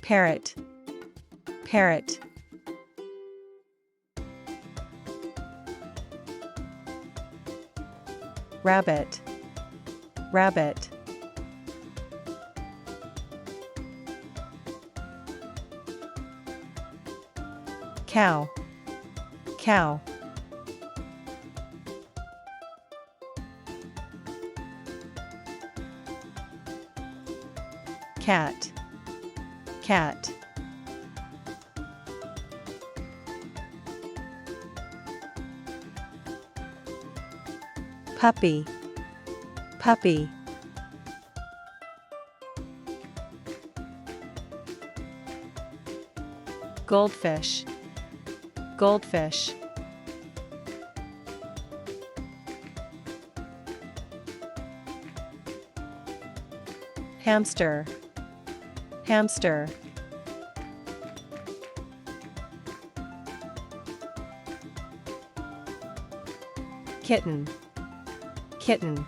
Parrot, parrot. Rabbit, rabbit. Cow, cow. Cat, cat. Puppy, puppy. Goldfish, goldfish. Hamster, hamster. Kitten, kitten.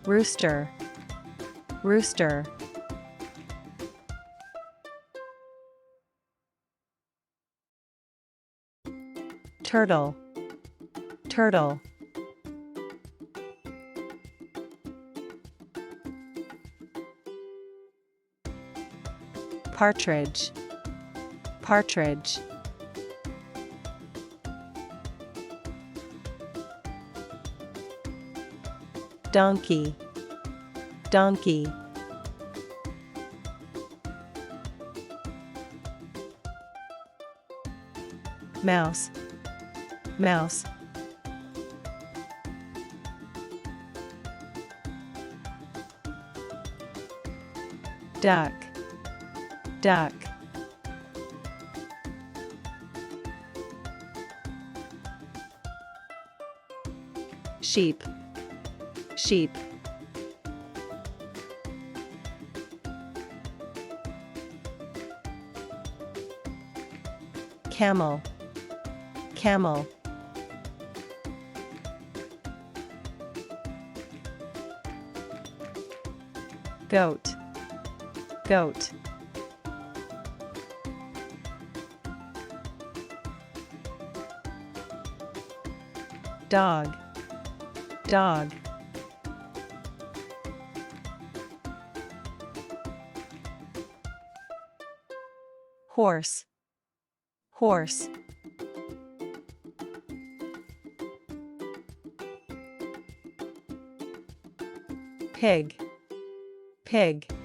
Rooster, rooster. Turtle, turtle. Partridge, partridge. Donkey, donkey. Mouse, mouse. Duck, duck. Sheep, sheep. Camel, camel. Goat, goat. Dog, dog. Horse, horse. Pig, pig.